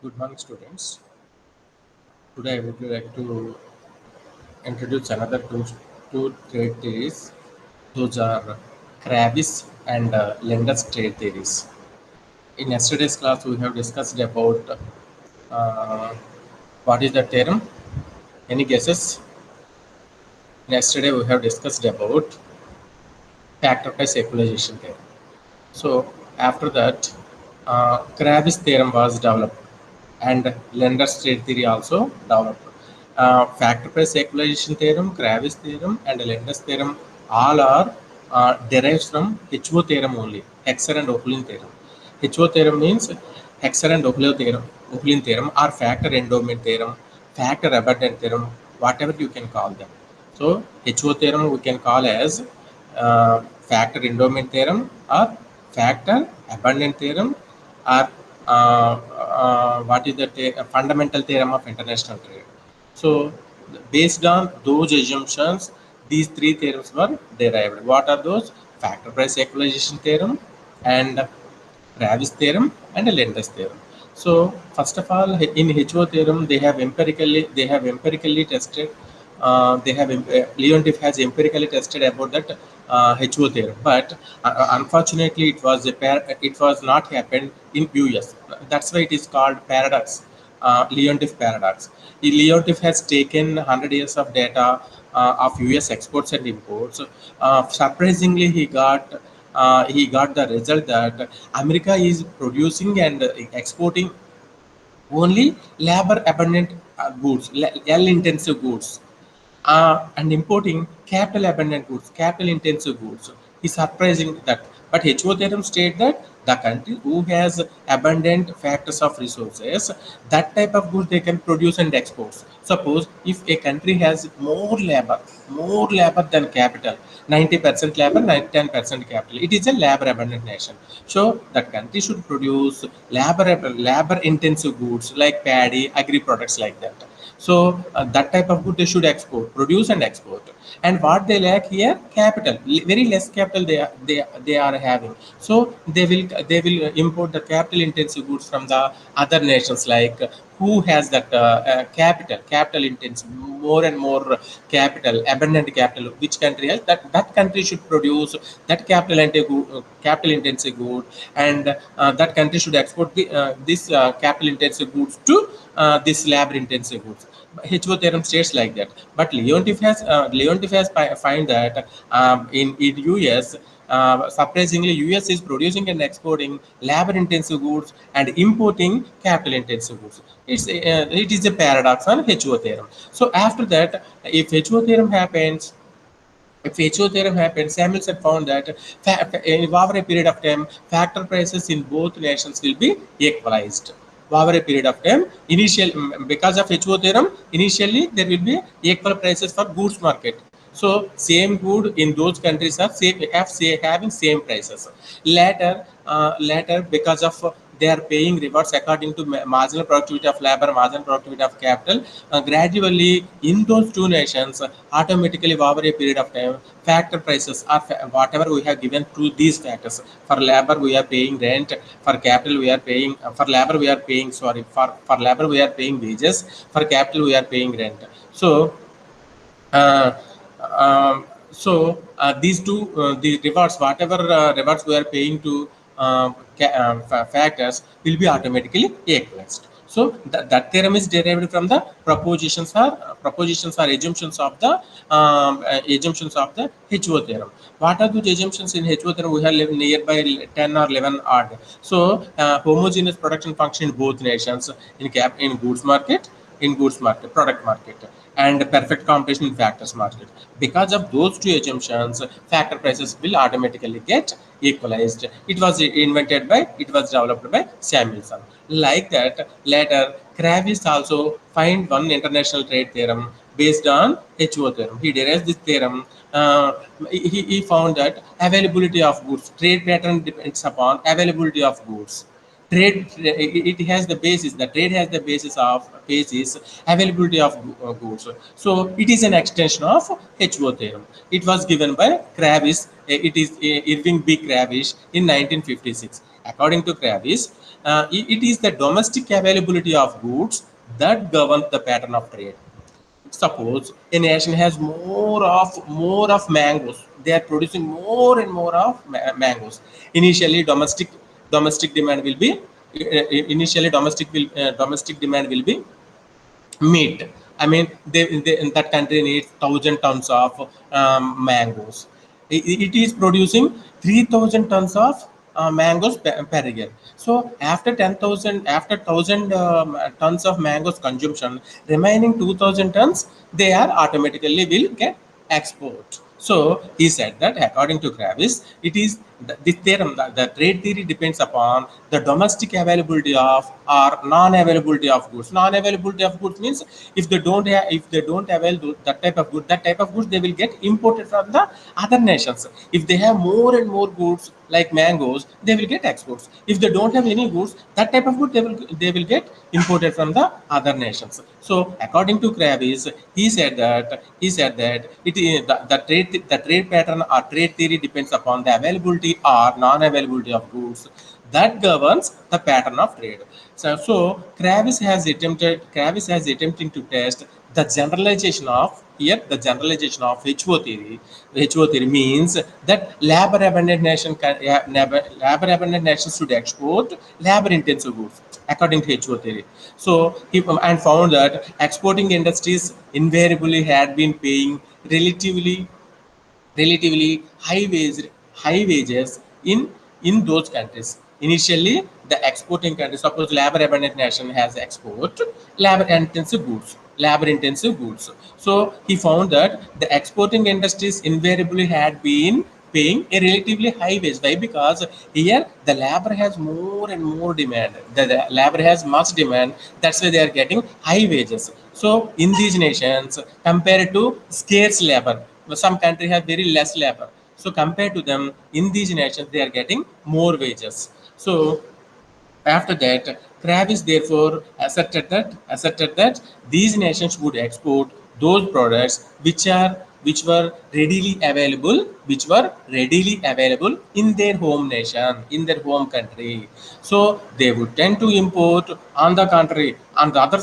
Good morning, students. Today I would like to introduce another two trade theories. Those are Kravis and Lender's trade theories. In yesterday's class, we have discussed about uh, what is the theorem. Any guesses? Yesterday, we have discussed about factor price equalization theorem. So after that, Kravis theorem was developed, and Lender's trade theory also developed. Factor price equalization theorem, Kravis theorem, and Lender's theorem all are derived from HO theorem only, Hexer and Ohlin theorem. HO theorem means Hexer and Ohlin theorem, or factor endowment theorem, factor abundant theorem, whatever you can call them. So HO theorem we can call as factor endowment theorem or factor abundant theorem or what is the fundamental theorem of international trade. So based on those assumptions, these three theorems were derived. What are those? Factor price equalization theorem and Ravis theorem and Lender's theorem. So first of all, in HO theorem, they have empirically tested. Leontief has empirically tested about that HO theorem, but unfortunately, it was not happened in US. That's why it is called paradox. Leontief paradox. Leontief has taken 100 years of data of US exports and imports. Surprisingly, he got the result that America is producing and exporting only labor abundant goods, L intensive goods, and importing capital abundant goods, capital intensive goods. Is surprising that. But HO theorem state that the country who has abundant factors of resources, that type of goods they can produce and export. Suppose if a country has more labor than capital, 90% labor, 10% capital, it is a labor abundant nation. So that country should produce labor intensive goods like paddy, agri products like that. So that type of good they should export, produce and export. And what they lack here, capital, very less capital they are having. So they will import the capital intensive goods from the other nations, like who has that capital intensive, more and more capital, abundant capital. Which country has that country should produce that capital intensive good, and that country should export this capital intensive goods to this labor intensive goods. HO theorem states like that. But Leontief has find that in US, surprisingly, US is producing and exporting labor-intensive goods and importing capital-intensive goods. It is a paradox on HO theorem. So after that, if HO theorem happens, Samuelson found that over a period of time, factor prices in both nations will be equalized. Over a period of time, because of HO theorem, initially there will be equal prices for goods market. So same good in those countries are having same prices. Later, because of they are paying rewards according to marginal productivity of labor, marginal productivity of capital. Gradually, in those two nations, automatically over a period of time, factor prices are whatever we have given to these factors. For labor, we are paying rent. For capital, we are paying. For labor, we are paying. Sorry, for labor, we are paying wages. For capital, we are paying rent. So uh, these two the rewards, whatever rewards we are paying to factors, will be automatically equalized. So that theorem is derived from the propositions or assumptions of the HO theorem. What are those assumptions in HO theorem? We have nearby 10 or 11 odd. So homogeneous production function in both nations, in goods market, product market, and perfect competition in factors market. Because of those two assumptions, factor prices will automatically get equalized. It was developed by Samuelson. Like that, later Kravis also find one international trade theorem based on HO theorem. He derives this theorem. He found that availability of goods, trade pattern depends upon availability of goods. It has the basis, the trade has the basis availability of goods. So it is an extension of HO theorem. It was given by Kravis. It is Irving B. Kravis in 1956. According to Kravis, it is the domestic availability of goods that governs the pattern of trade. Suppose a nation has more of mangoes, they are producing more and more of mangoes. Initially domestic demand will be initially domestic demand will be meat. I mean, they in that country needs 1,000 tons of mangoes. It is producing 3,000 tons of mangoes per year. So after 10,000, after 1,000 tons of mangoes consumption, remaining 2,000 tons, they are automatically will get export. So he said that according to Kravis, it is this theorem, the trade theory depends upon the domestic availability of or non-availability of goods. Non-availability of goods means if they don't avail that type of goods, they will get imported from the other nations. If they have more and more goods like mangoes, they will get exports. If they don't have any goods, that type of good they will get imported from the other nations. So according to Kravis, he said that it is the trade pattern or trade theory depends upon the availability or non-availability of goods that governs the pattern of trade. So Kravis has attempting to test the generalization of here the generalization of HO theory. HO theory means that labor abundant nation labor abundant nations should export labor intensive goods according to HO theory. So he and found that exporting industries invariably had been paying relatively high wages in those countries. Initially, the exporting country, suppose labor abundant nation has export labor intensive goods. So he found that the exporting industries invariably had been paying a relatively high wage. Why? Because here the labor has more and more demand. The labor has much demand. That's why they are getting high wages. So in these nations, compared to scarce labor, some country have very less labor. So compared to them, in these nations, they are getting more wages. So after that, Kravis therefore asserted that these nations would export those products which were readily available in their home nation, in their home country. So they would tend to import. On the contrary, on the other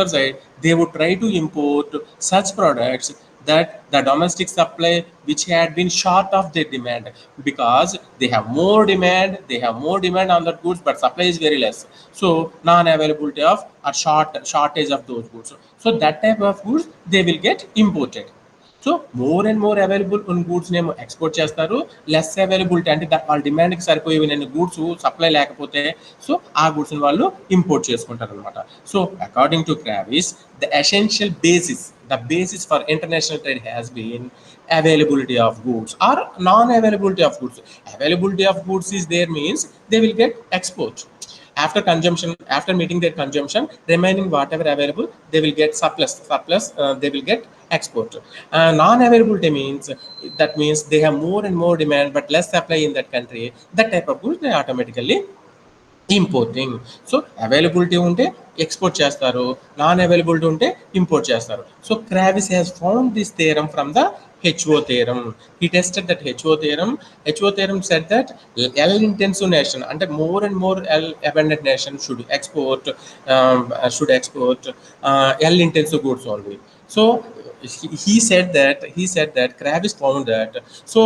side, they would try to import such products that the domestic supply which had been short of their demand, because they have more demand on that goods, but supply is very less. So non-availability of or shortage of those goods, so that type of goods they will get imported. So more and more available ఉన్న goods నేమో export చేస్తారు, less availability అంటే వాళ్ళ డిమాండ్కి సరిపోయేవి నేను goods supply లేకపోతే so ఆ గూడ్స్ని వాళ్ళు import చేసుకుంటారు అనమాట. So according to Kravis, the essential basis for international trade has been availability of goods or non-availability of goods. Availability of goods is there means they will get export. After consumption, after meeting their consumption, remaining whatever available, they will get surplus, they will get export. Non-availability means that means they have more and more demand but less supply in that country. That type of goods they automatically importing. So availability ఉంటే export చేస్తారు, non availability ఉంటే import చేస్తారు. So Kravis has found this theorem from the HO theorem. He tested that HO theorem. HO theorem said that L intensive nation, అంటే more and more L abundant nation should export L intensive goods only. So he said that Kravis found that so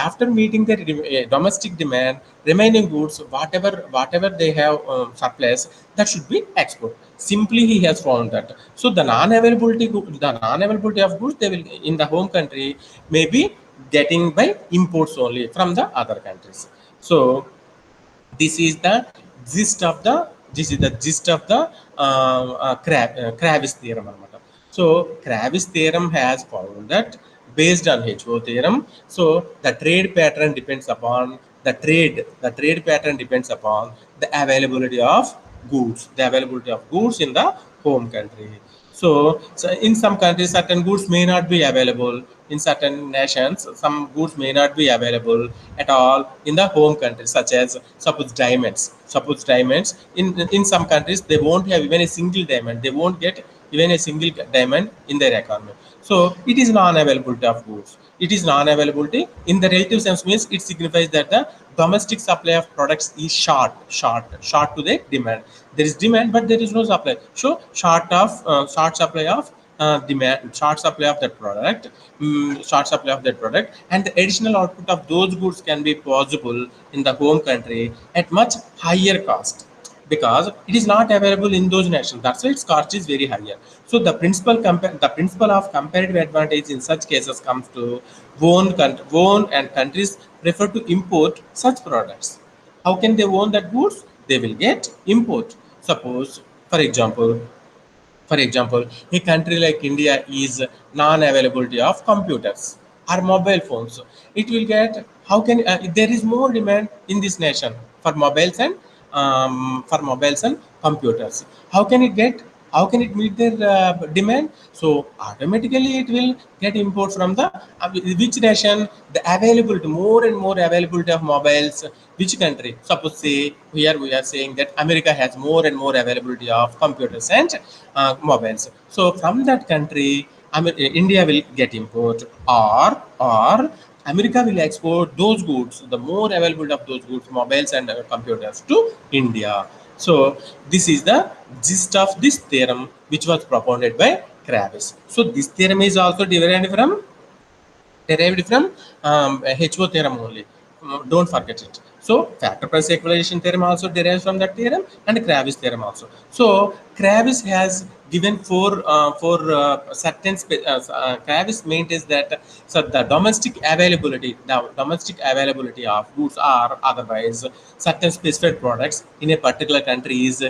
after meeting the domestic demand, remaining goods whatever they have surplus, that should be export. Simply he has found that so the non-availability of goods they will in the home country may be getting by imports only from the other countries. So this is the gist of the Kravis theorem అనమాట. So Kravis theorem has found that based on HO theorem, so the trade pattern depends upon the trade pattern depends upon the availability of goods in the home country. So in some countries certain goods may not be available. In certain nations some goods may not be available at all in the home country, such as suppose diamonds. In some countries they won't have even a single diamond, they won't get even a single diamond in their economy. So it is non-availability of goods. It is non-availability in the relative sense means it signifies that the domestic supply of products is short to the demand. There is demand, but there is no supply. So short supply of demand, short supply of that product, short supply of that product, and the additional output of those goods can be possible in the home country at much higher cost because it is not available in those nations. That's why its cost is very higher. So the principle of comparative advantage in such cases comes to own and countries prefer to import such products. How can they own that goods? They will get import. Suppose, for example, a country like India is non-availability of computers or mobile phones. It will get how can there is more demand in this nation for mobiles and computers. How can it get? How can it meet their demand? So automatically it will get import from the which nation the availability more and more availability of mobiles. Which country? Suppose say here we are saying that America has more and more availability of computers and mobiles. So from that country, India will get import or America will export those goods, the more available of those goods, mobiles and computers to India. So this is the gist of this theorem, which was propounded by Kravis. So this theorem is also derived from HO theorem only. Don't forget it. So factor price equalization theorem also derives from that theorem and Kravis theorem also. So Kravis has given Kravis maintains that so the domestic availability of goods or otherwise certain specified products in a particular country is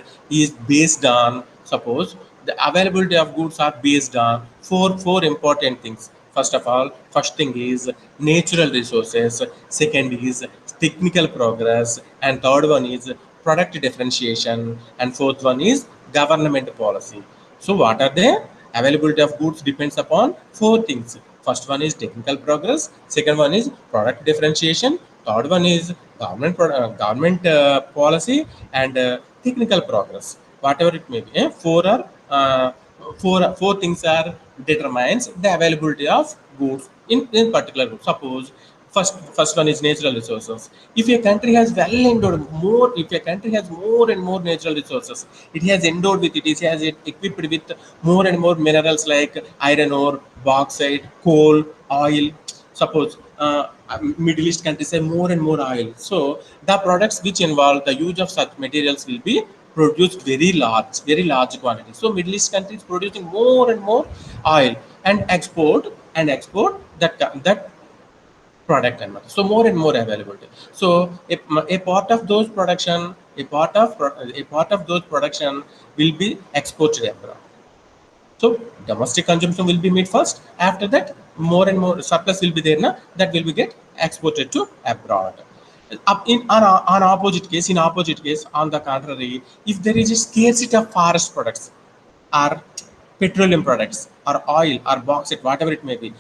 based on suppose the availability of goods are based on four important things. First thing is natural resources, second is technical progress, and third one is product differentiation, and fourth one is government policy. So what are they? Availability of goods depends upon four things. First one is technical progress, second one is product differentiation, third one is government policy, and technical progress. Whatever it may be, four things are determines the availability of goods in particular goods. Suppose first one is natural resources. If a country has more and more natural resources, it has it equipped with more and more minerals like iron ore, bauxite, coal, oil. Suppose Middle East countries have more and more oil. So the products which involve the use of such materials will be produced very large quantities. So Middle East countries producing more and more oil and export that product and material. So more and more availability. So a part of those production, a part of those production will be exported abroad. So domestic consumption will be made first. After that, more and more surplus will be there now that will be get exported to abroad. Up in opposite case, on the contrary, if there is a scarcity of forest products, or petroleum products or oil or bauxite, whatever it may be.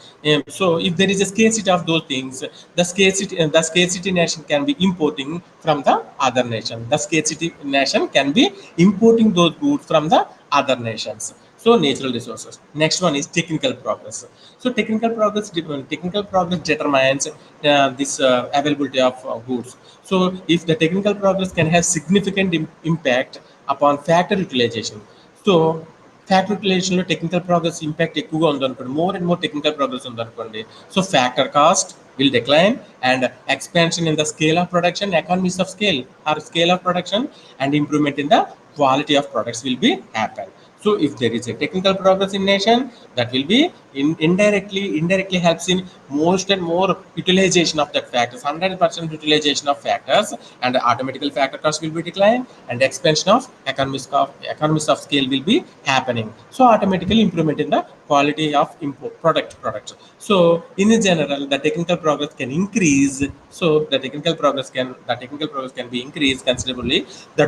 So if there is a scarcity of those things, the scarcity nation can be importing from the other nation. The scarcity nation can be importing those goods from the other nations. So natural resources. Next one is technical progress. So technical progress determines this availability of goods. So if the technical progress can have significant impact upon factor utilization. So factory రిలేషన్లో technical progress impact ఎక్కువగా ఉందనుకోండి, more and more technical progress ఉందనుకోండి, so factor cost will decline and expansion in the scale of production, economies of scale or scale of production, and improvement in the quality of products will be happen. So if there is a technical progress in nation, that will be indirectly helps in most and more utilization of that factors, 100% utilization of factors, and automatically factor cost will be declined and expansion of economies of scale will be happening. So automatically improvement in the quality of import products. So in general, the technical progress can increase. So the technical progress can be increased considerably. The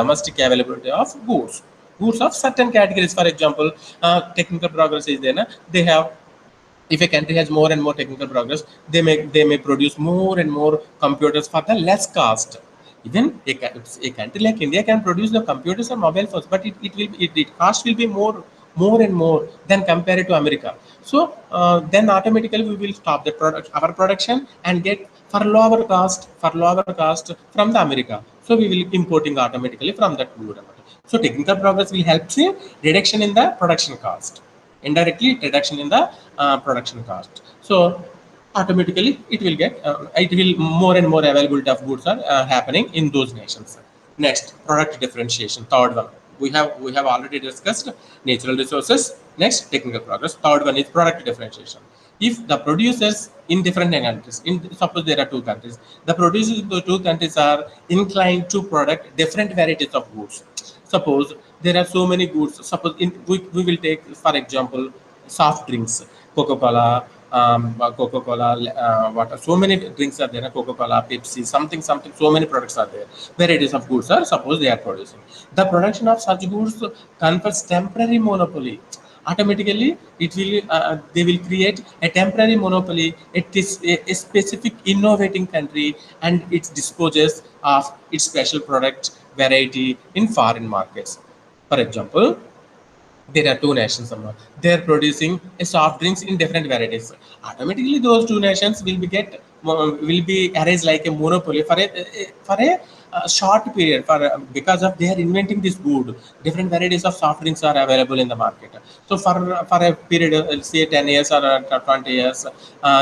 domestic availability of goods of certain categories. For example, technical progress is there. They have, if a country has more and more technical progress, they may produce more and more computers for the less cost. Even a country like India can produce the computers or mobile phones, but it cost will be more and more than compared to America. So then automatically we will stop the product, our production, and get for lower cost from the America. So we will importing automatically from that good. So technical progress will help in reduction in the production cost, indirectly reduction in the production cost. So automatically it will more and more availability of goods are happening in those nations. Next, product differentiation, third one. We have already discussed natural resources. Next, technical progress. Third one is product differentiation. If the producers in different countries, in suppose there are two countries, the producers in the two countries are inclined to product different varieties of goods. Suppose there are so many goods. Suppose we will take for example soft drinks, Coca-Cola, Coca-Cola, what so many drinks are there, Coca-Cola, Pepsi, something, something, so many products are there. Varieties of goods are suppose they are producing. The production of such goods confers temporary monopoly. Automatically, it will they will create a temporary monopoly. It is a specific innovating country, and it disposes of its special product variety in foreign markets. For example, there are two nations somewhere. They're producing a soft drinks in different varieties. Automatically, those two nations will be arranged like a monopoly for a short period. Because of they are inventing this good, different varieties of soft drinks are available in the market. So for a period, say 10 years or 20 years,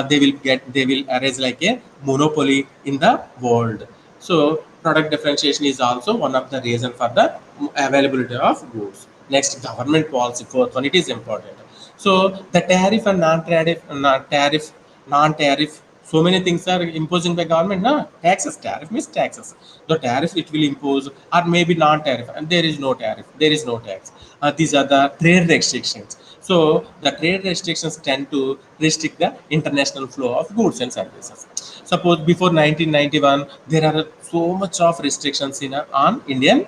they will arrange like a monopoly in the world. So product differentiation is also one of the reason for the availability of goods. Next, government policy. Fourth one, it is important. So the tariff and non-tariff. So many things are imposing by government. No taxes. Tariff means taxes. The tariff it will impose, or maybe non-tariff, and there is no tariff. There is no tax. These are the trade restrictions. So the trade restrictions tend to restrict the international flow of goods and services. Suppose before 1991, there are so much of restrictions on Indian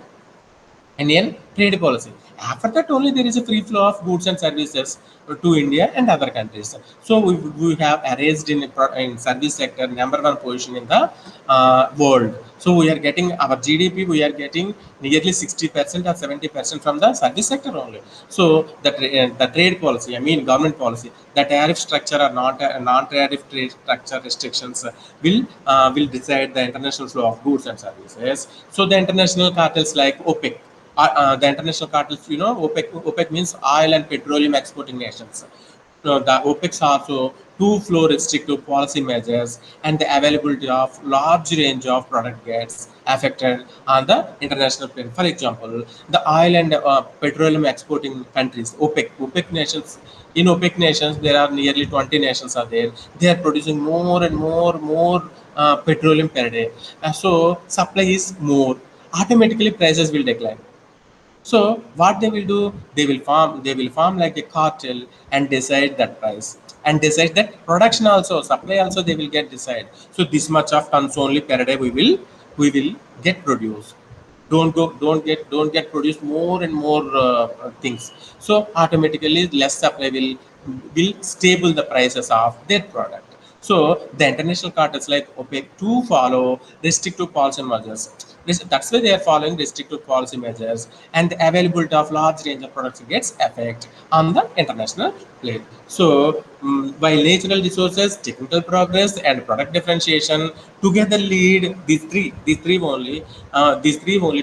trade policy. After that, only there is a free flow of goods and services to India and other countries. So we have arranged in service sector number one position in the world. So we are getting our GDP. We are getting nearly 60% or 70% from the service sector only. So the trade policy, I mean government policy, the tariff structure or non-tariff trade structure restrictions will decide the international flow of goods and services. So the international cartels like OPEC, the international cartels, OPEC means oil and petroleum exporting nations. So the OPECs also two flow restrictive policy measures, and the availability of large range of product gets affected on the international plane. For example, the oil and petroleum exporting countries, OPEC nations. In OPEC nations, there are nearly 20 nations are there. They are producing more and more petroleum per day. So supply is more. Automatically, prices will decline. So what they will do, they will form like a cartel and decide that price, and decide that production also, supply also they will get decide. So this much of tons only per day we will get produced. Don't get produced more and more things. So automatically less supply will stable the prices of their product. So the international cartels like OPEC to follow restrictive policy measures. That's why they are following restrictive policy measures, and the availability of large range of products gets effect on the international plane. So while natural resources, technical progress, and product differentiation together lead these three only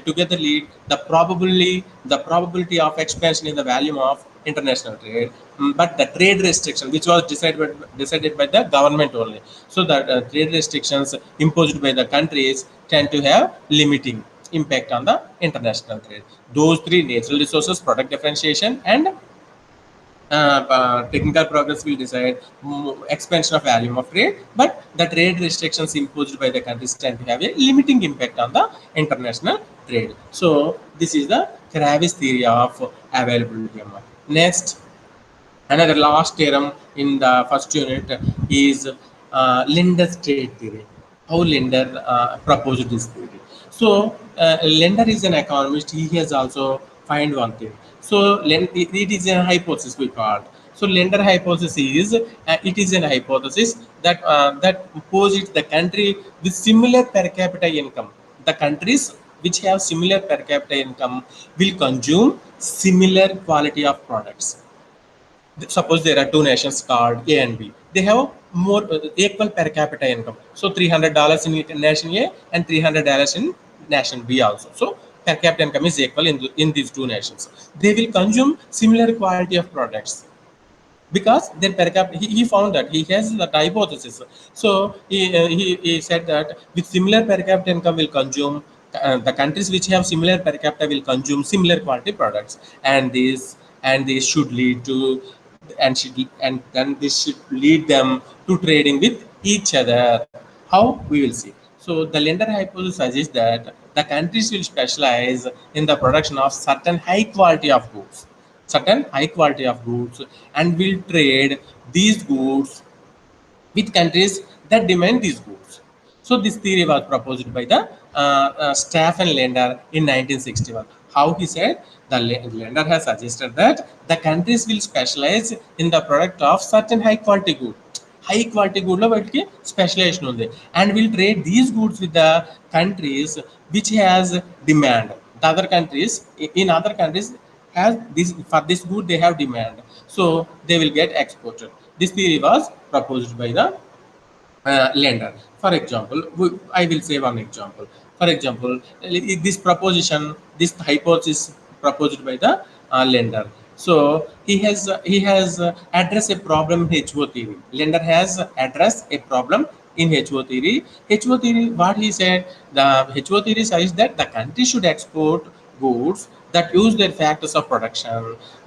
together lead the probability of expansion in the volume of international trade. But the trade restriction, which was decided by the government only. So the trade restrictions imposed by the countries tend to have limiting impact on the international trade. Those three, natural resources, product differentiation, and technical progress, will decide expansion of volume of trade, but the trade restrictions imposed by the countries tend to have a limiting impact on the international trade. So this is the Kravis theory of availability. Next, another last theorem in the first unit is Linder's trade theory. How Linder proposed this theory. So Linder is an economist. He has also find one thing. So it is a hypothesis we call. So Linder hypothesis is it is an hypothesis that posits the country with similar per capita income. The countries which have similar per capita income will consume similar quality of products. Suppose there are two nations called A and B. They have more equal per capita income. So $300 in nation A and $300 in nation B also. So per capita income is equal in these two nations. They will consume similar quality of products because their per capita, he found that he has that hypothesis. So he said that with similar per capita income will consume the countries which have similar per capita will consume similar quality products, and this should lead to and then this should lead them to trading with each other. How we will see. So the lender hypothesis suggests that the countries will specialize in the production of certain high quality of goods, and will trade these goods with countries that demand these goods. So this theory was proposed by the Stephen Lender in 1961. How he said the lender has suggested that the countries will specialize in the product of certain high quality good. High quality good lo వాటికి specialisation ఉంది, and will trade these goods with the countries which has demand. The other countries in other countries has this for this good they have demand, so they will get exported. This theory was proposed by the lender. For example, I will say one example. For example, this proposition, this hypothesis proposed by the lender. So he has addressed a problem in HO theory. Lender has addressed a problem in HO theory. HO theory, what he said, the HO theory says that the country should export goods that use their factors of production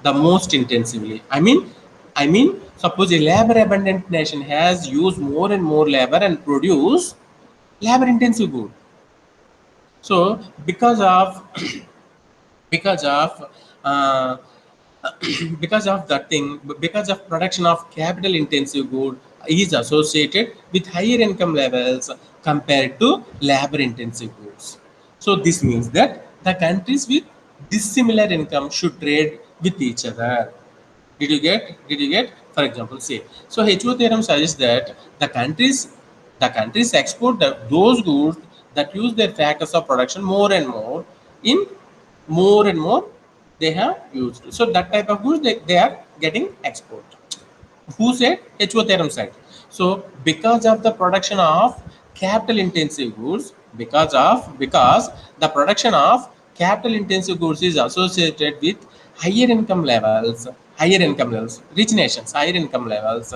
the most intensively. I mean, suppose a labor-abundant nation has used more and more labor and produce labor-intensive good. So, because of uh, because of that thing, because of production of capital-intensive good is associated with higher income levels compared to labor-intensive goods. So, this means that the countries with dissimilar income should trade with each other. Did you get? For example, say, so HO theorem suggests that the countries export those goods that use their factors of production more and more in more and more they have used. So that type of goods they are getting export. Who said? HO theorem said. So because of the production of capital intensive goods, because the production of capital intensive goods is associated with higher income levels, rich nations, rich nations, higher income levels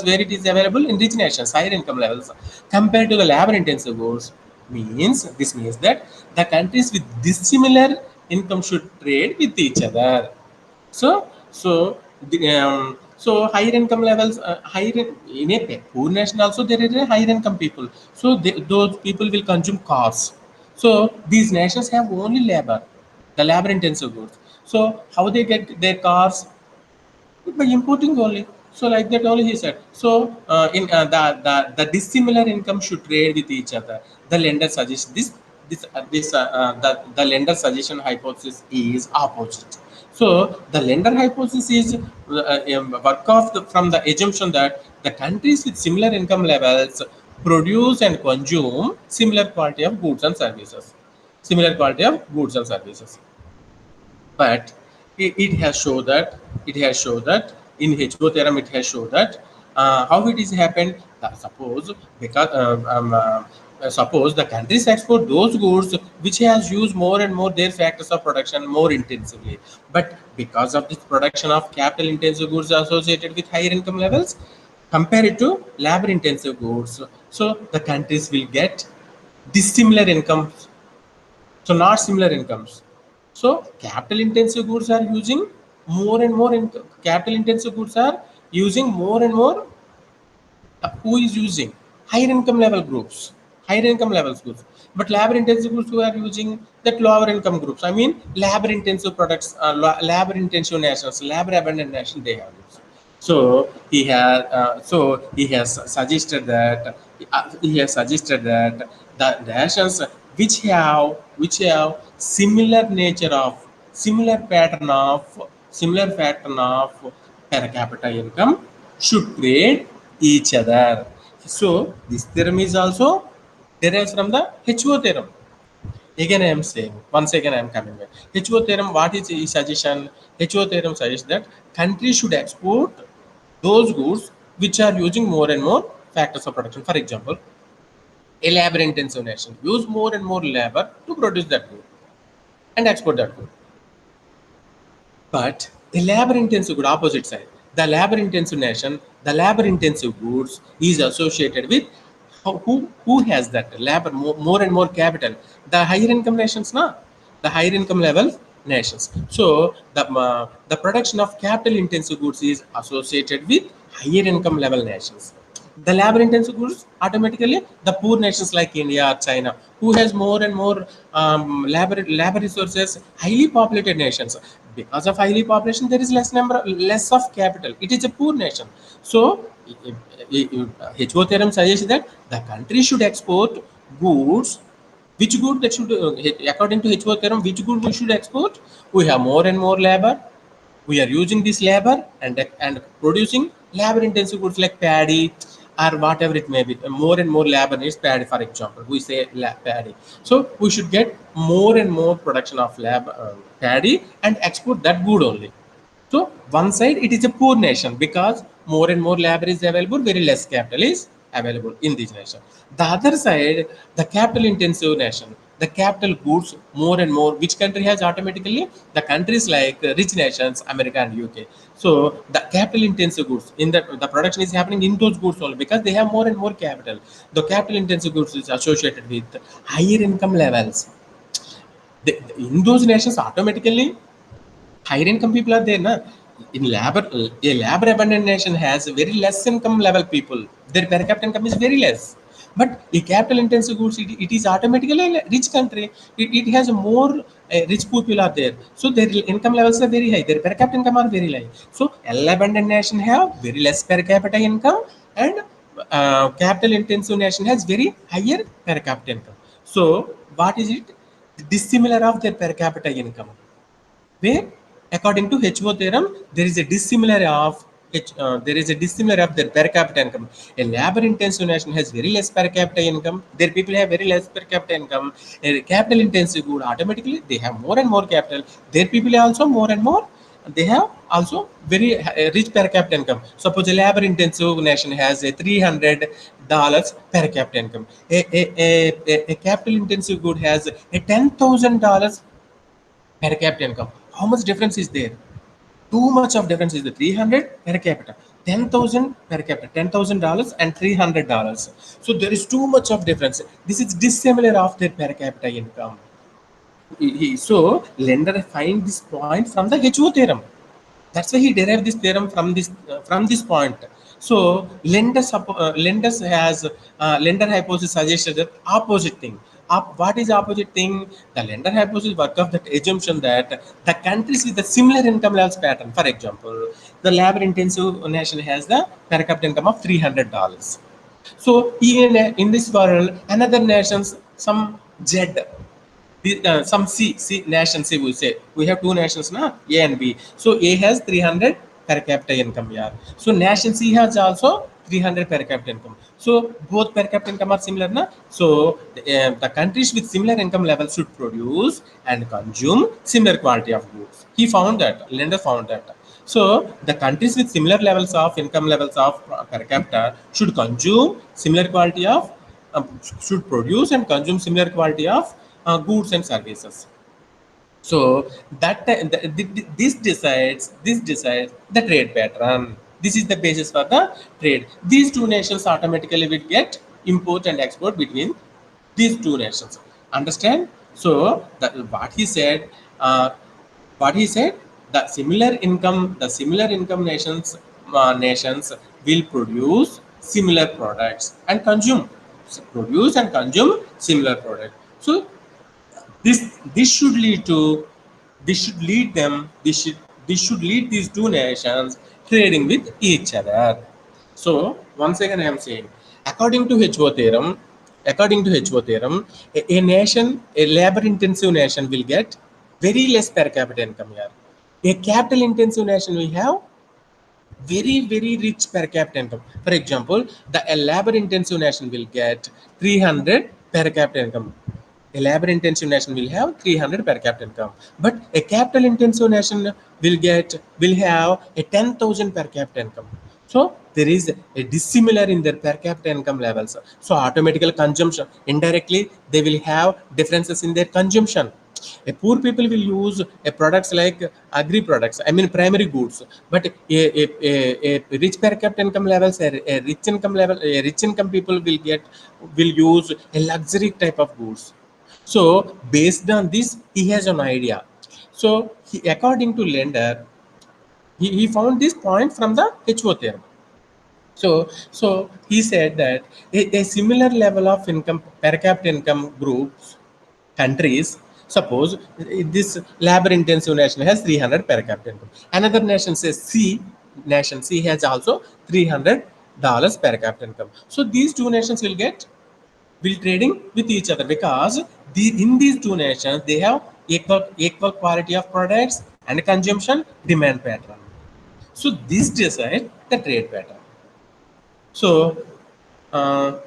where it is available in rich nations, higher income levels compared to the labor intensive goods, this means that the countries with dissimilar income should trade with each other. So higher income levels, in a poor nation also there is a higher income people. So those people will consume cars. So these nations have only labor, the labor intensive goods. So how they get their cars? By importing only. So like that only he said. So in the dissimilar income should trade with each other. The lender suggests the lender suggestion hypothesis is opposite. So the lender hypothesis is work off from the assumption that the countries with similar income levels produce and consume similar quality of goods and services. Similar quality of goods and services, but it has shown that in HO theorem it has shown that how it is happened. Suppose because suppose the countries export those goods which has used more and more their factors of production more intensively, but because of this production of capital intensive goods associated with higher income levels compared to labor intensive goods, so the countries will get dissimilar incomes, so not similar incomes. So capital intensive goods are using more and more capital intensive goods are using more and more. Who is using? Higher income level groups, higher income levels groups, but labor intensive groups who are using that lower income groups. I mean labor intensive products, labor intensive nations, labor abundant nation they have used. So he has suggested that the nations which have similar nature of similar pattern of per capita income should trade each other. So this theorem is also derives from the HO theorem. Again, I am saying, once again, I am coming back. HO theorem, what is the suggestion? HO theorem suggests that countries should export those goods which are using more and more factors of production. For example, a labor intensive nation use more and more labor to produce that good and export that good. But the labor intensive good opposite side, the labor intensive nation, the labor intensive goods is associated with who has that labor more and more capital. The higher income nations, na, the higher income level nations. So the production of capital intensive goods is associated with higher income level nations. The labor intensive goods automatically the poor nations like India or China, who has more and more labor resources, highly populated nations. Because of highly population, there is less of capital. It is a poor nation. So HO theorem suggests that the country should export goods. Which good that should, according to HO theorem, which good we should export? We have more and more labor. We are using this labor and producing labor intensive goods like paddy or whatever it may be. More and more labor needs paddy, for example. We say paddy. So we should get more and more production of paddy and export that good only. So one side it is a poor nation because more and more labor is available, very less capital is available in this nation. The other side, the capital intensive nation, the capital goods more and more. Which country has automatically? The countries like rich nations, America and UK. So the capital intensive goods in the production is happening in those goods only because they have more and more capital. The capital intensive goods is associated with higher income levels. In those nations automatically higher income people are there, na? In labor, a labor abundant nation has very less income level people. Their per capita income is very less. But a capital intensive goods, it is automatically a rich country. It has more rich people are there, so their income levels are very high. Their per capita income are very high. So a abundant nation have very less per capita income, and capital intensive nation has very higher per capita income. So what is it? Dissimilar of their per capita income, where according to HO theorem there is a dissimilarity of their per capita income. A labor intensive nation has very less per capita income. Their people have very less per capita income. A capital intensive good automatically they have more and more capital. Their people are also more and more. They have also very rich per capita income. Suppose a labor intensive nation has a $300 per capita income. A capital intensive good has a $10,000 per capita income. How much difference is there? Too much of difference is the 300 per capita, 10,000 per capita, $10,000 and $300. So there is too much of difference. This is dissimilar of their per capita income. So lender find this point from the HO theorem. That's why he derived this theorem from this point. So lender hypothesis suggested that opposite thing. What is opposite thing? The lender hypothesis work of that assumption that the countries with the similar income levels pattern. For example, the labor intensive nation has the per capita income of $300. So even in this world, another nations some Z some C nations, we say we have two nations now, A and B. So A has 300 per capita income, yeah. So nation C has also 300 per capita income. So both per capita income are similar, na? So the countries with similar income levels should produce and consume similar quality of goods. He found that, lender found that. So the countries with similar levels of income levels of per capita should consume similar quality of should produce and consume similar quality of goods and services. So this decides the trade pattern. This is the basis for the trade. These two nations automatically will get import and export between these two nations. Understand? So what he said, what he said, the similar income nations will produce and consume similar products. So this should lead to this should lead them this should lead these two nations trading with each other. So once again I am saying, according to HO theorem, a nation, a labor intensive nation will get very less per capita income here. A capital intensive nation will have very rich per capita income. For example, the labor intensive nation will get 300 per capita income. a labor intensive nation will have 300 per capita income, but a capital intensive nation will have a 10,000 per capita income. So there is a dissimilar in their per capita income levels. So automatical consumption, indirectly they will have differences in their consumption. A poor people will use a products like agri products, I mean primary goods, but a rich per capita income levels, a rich income level, a rich income people will use a luxury type of goods. So based on this, he has an idea. So according to lender, he found this point from the HO theorem. So he said that a similar level of income per capita income groups countries, suppose this labor intensive nation has 300 per capita income. Another nation says nation C has also $300 per capita income. So these two nations will trading with each other because in these two nations they have equal quality of products and consumption demand pattern. So this decides the trade pattern. So, uh,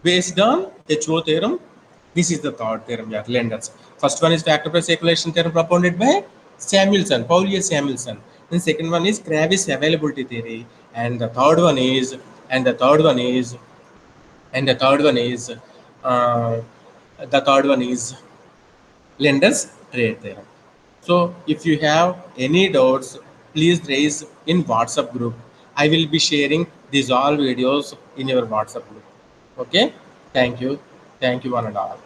based on HO theorem, this is the third theorem, yeah, lenders. First one is factor price circulation theorem propounded by Samuelson, Paulius Samuelson. Then second one is Kravis availability theory, and the third one is, and the third one is, and the third one is, uh, the third one is lenders trade theorem. So if you have any doubts, please raise in WhatsApp group. I will be sharing these all videos in your WhatsApp group. Okay. Thank you one and all.